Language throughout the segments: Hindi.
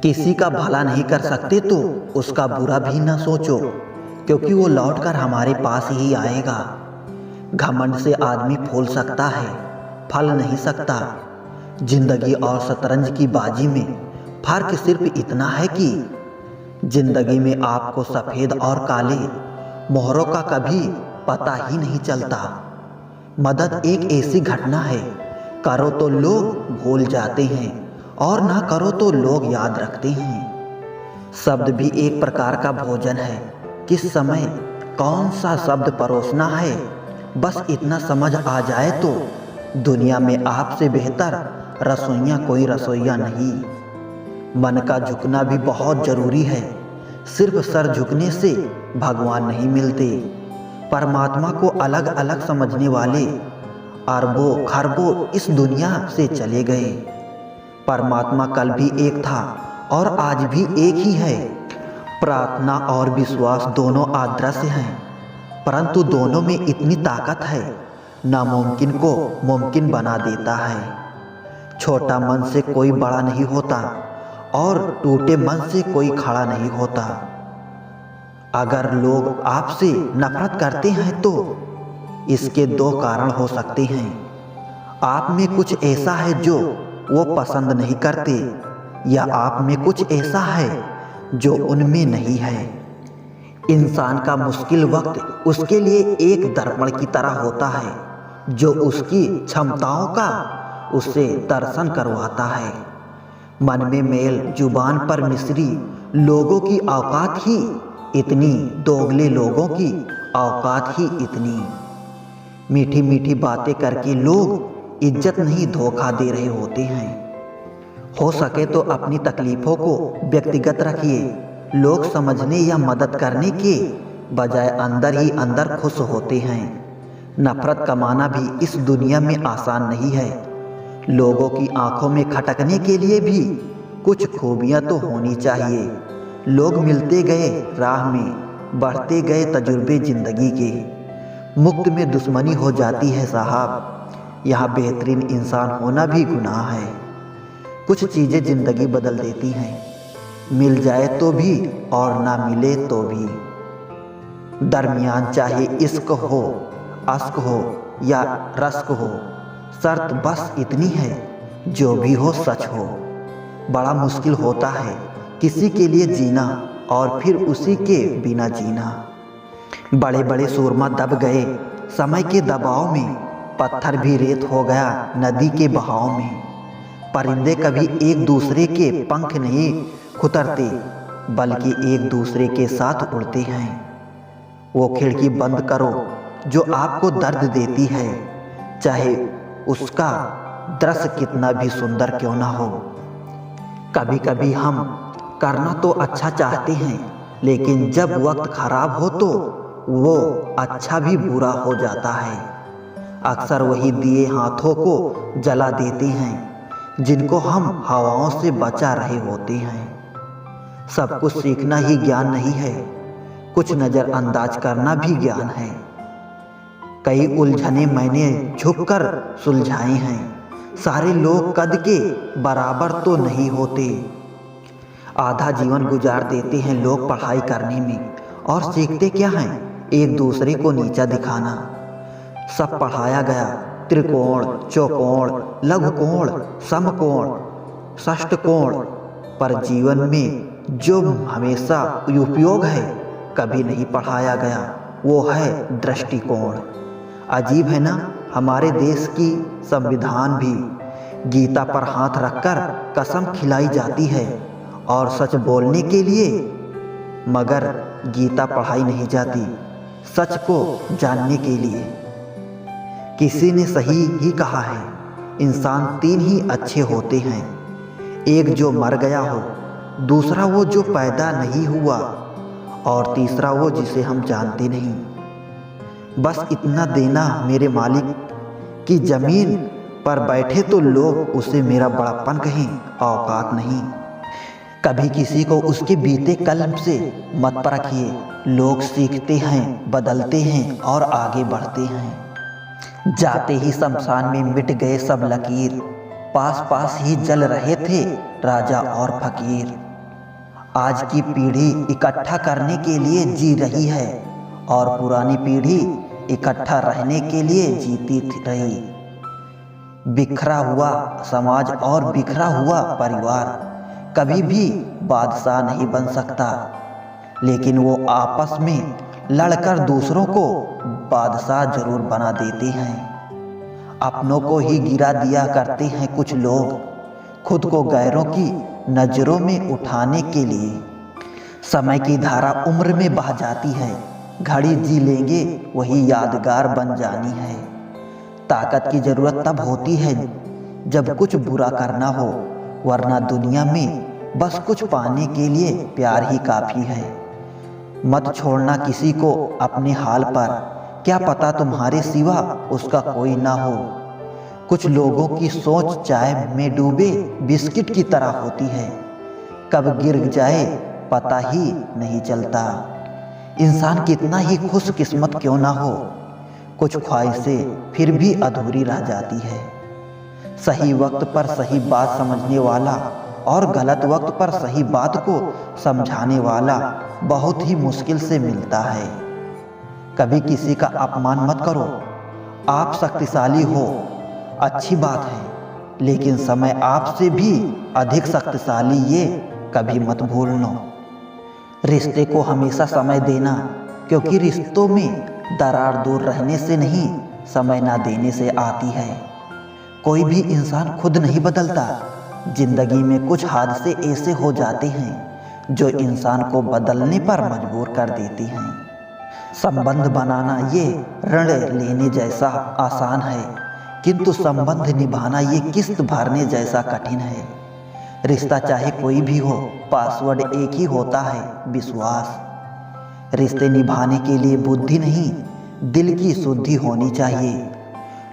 किसी का भला नहीं कर सकते तो उसका बुरा भी न सोचो, क्योंकि वो लौटकर हमारे पास ही आएगा। घमंड से आदमी फूल सकता है, फल नहीं सकता। जिंदगी और शतरंज की बाजी में फर्क सिर्फ इतना है कि जिंदगी में आपको सफेद और काले मोहरों का कभी पता ही नहीं चलता। मदद एक ऐसी घटना है, करो तो लोग भूल जाते हैं और ना करो तो लोग याद रखते हैं। शब्द भी एक प्रकार का भोजन है, किस समय कौन सा शब्द परोसना है, बस इतना समझ आ जाए तो दुनिया में आपसे बेहतर रसोइया कोई रसोइया नहीं। मन का झुकना भी बहुत जरूरी है, सिर्फ सर झुकने से भगवान नहीं मिलते। परमात्मा को अलग अलग समझने वाले अरबों खरबों इस दुनिया से चले गए। परमात्मा कल भी एक था और आज भी एक ही है। प्रार्थना और विश्वास दोनों अदृश्य हैं, परंतु दोनों में इतनी ताकत है, नामुमकिन को मुमकिन बना देता है। छोटा मन से कोई बड़ा नहीं होता और टूटे मन से कोई खड़ा नहीं होता। अगर लोग आपसे नफरत करते हैं तो इसके दो कारण हो सकते हैं। आप में कुछ ऐसा है जो वो पसंद नहीं करते, या आप में कुछ ऐसा है जो उनमें नहीं है। इंसान का मुश्किल वक्त उसके लिए एक दर्पण की तरह होता है, जो उसकी क्षमताओं का उससे दर्शन करवाता है। मन में मेल, जुबान पर मिश्री, लोगों की औकात ही इतनी, दोगले लोगों की औकात ही इतनी। मीठी मीठी बातें करके लोग इज्जत नहीं धोखा दे रहे होते हैं। हो सके तो अपनी तकलीफों को व्यक्तिगत रखिए। लोग समझने या मदद करने के बजाय अंदर ही अंदर खुश होते हैं। नफरत कमाना भी इस दुनिया में आसान नहीं है। लोगों की आंखों में खटकने के लिए भी कुछ खूबियां तो होनी चाहिए। लोग मिलते गए राह में, बढ़ते गए तजुर्बे जिंदगी के। मुक्त में दुश्मनी हो जाती है साहब, यहाँ बेहतरीन इंसान होना भी गुनाह है। कुछ चीज़ें जिंदगी बदल देती हैं, मिल जाए तो भी और ना मिले तो भी। दरमियान चाहे इश्क हो, अश्क हो या रश्क हो, शर्त बस इतनी है, जो भी हो सच हो। बड़ा मुश्किल होता है किसी के लिए जीना और फिर उसी के बिना जीना। बड़े बड़े सूरमा दब गए समय के दबाव में, पत्थर भी रेत हो गया नदी के बहाव में। परिंदे कभी एक दूसरे के पंख नहीं खुतरते, बल्कि एक दूसरे के साथ उड़ते हैं। वो खिड़की बंद करो जो आपको दर्द देती है, चाहे उसका दृश्य कितना भी सुंदर क्यों ना हो। कभी कभी हम करना तो अच्छा चाहते हैं, लेकिन जब वक्त खराब हो तो वो अच्छा भी बुरा हो जाता है। अक्सर वही दिए हाथों को जला देते हैं जिनको हम हवाओं से बचा रहे होते हैं। सब कुछ सीखना ही ज्ञान नहीं है, कुछ नज़रअंदाज करना भी ज्ञान है। कई उलझने मैंने झुककर सुलझाए हैं, सारे लोग कद के बराबर तो नहीं होते। आधा जीवन गुजार देते हैं लोग पढ़ाई करने में, और सीखते क्या हैं, एक दूसरे को नीचा दिखाना। सब पढ़ाया गया त्रिकोण, चौकोण, लघुकोण, समकोण, षष्ठकोण, पर जीवन में जो हमेशा उपयोग है कभी नहीं पढ़ाया गया, वो है दृष्टिकोण। अजीब है ना, हमारे देश की संविधान भी गीता पर हाथ रखकर कसम खिलाई जाती है और सच बोलने के लिए, मगर गीता पढ़ाई नहीं जाती सच को जानने के लिए। किसी ने सही ही कहा है, इंसान तीन ही अच्छे होते हैं, एक जो मर गया हो, दूसरा वो जो पैदा नहीं हुआ, और तीसरा वो जिसे हम जानते नहीं। बस इतना देना मेरे मालिक की ज़मीन पर बैठे तो लोग उसे मेरा बड़ापन कहें, औकात नहीं। कभी किसी को उसके बीते कल से मत परखिए। लोग सीखते हैं, बदलते हैं और आगे बढ़ते हैं। जाते ही शमशान में मिट गए सब लकीर, पास पास ही जल रहे थे राजा और फकीर। आज की पीढ़ी इकट्ठा करने के लिए जी रही है और पुरानी पीढ़ी इकट्ठा रहने के लिए जीती रही। बिखरा हुआ समाज और बिखरा हुआ परिवार कभी भी बादशाह नहीं बन सकता, लेकिन वो आपस में लड़कर दूसरों को बादशाह जरूर बना देते हैं। अपनों को ही गिरा दिया करते हैं कुछ लोग, खुद को गैरों की नजरों में उठाने के लिए। समय की धारा उम्र में बह जाती है, घड़ी जी लेंगे वही यादगार बन जानी है। ताकत की जरूरत तब होती है जब कुछ बुरा करना हो, वरना दुनिया में बस कुछ पाने के लिए प्यार ही काफी है। मत छोड़ना किसी को अपने हाल पर, क्या पता तुम्हारे सिवा उसका कोई ना हो। कुछ लोगों की सोच चाय में डूबे बिस्किट की तरह होती है, कब गिर जाए पता ही नहीं चलता। इंसान कितना ही खुशकिस्मत क्यों ना हो, कुछ ख्वाहिशें फिर भी अधूरी रह जाती है। सही वक्त पर सही बात समझने वाला और गलत वक्त पर सही बात को समझाने वाला बहुत ही मुश्किल से मिलता है। कभी किसी का अपमान मत करो। आप शक्तिशाली हो, अच्छी बात है, लेकिन समय आपसे भी अधिक शक्तिशाली ये कभी मत भूलना। रिश्ते को हमेशा समय देना, क्योंकि रिश्तों में दरार दूर रहने से नहीं, समय ना देने से आती है। कोई भी इंसान खुद नहीं बदलता। जिंदगी में कुछ हादसे ऐसे हो जाते हैं जो इंसान को बदलने पर मजबूर कर देती हैं। संबंध बनाना ये ऋण लेने जैसा आसान है, किंतु संबंध निभाना ये किस्त भरने जैसा कठिन है। रिश्ता चाहे कोई भी हो, पासवर्ड एक ही होता है, विश्वास। रिश्ते निभाने के लिए बुद्धि नहीं, दिल की शुद्धि होनी चाहिए।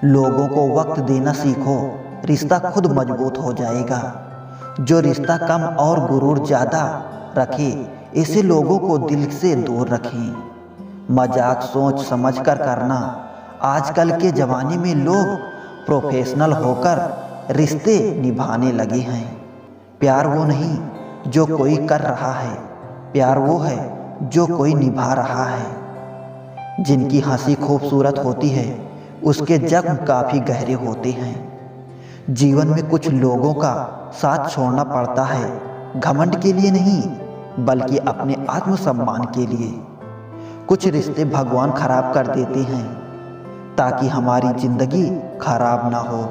लोगों को वक्त देना सीखो, रिश्ता खुद मजबूत हो जाएगा। जो रिश्ता कम और गुरूर ज़्यादा रखे, ऐसे लोगों को दिल से दूर रखें। मजाक सोच समझ कर करना। आजकल के ज़माने में लोग प्रोफेशनल होकर रिश्ते निभाने लगे हैं। प्यार वो नहीं जो कोई कर रहा है, प्यार वो है जो कोई निभा रहा है। जिनकी हंसी खूबसूरत होती है, उसके जख्म काफ़ी गहरे होते हैं। जीवन में कुछ लोगों का साथ छोड़ना पड़ता है, घमंड के लिए नहीं, बल्कि अपने आत्मसम्मान के लिए। कुछ रिश्ते भगवान खराब कर देते हैं ताकि हमारी जिंदगी खराब ना हो।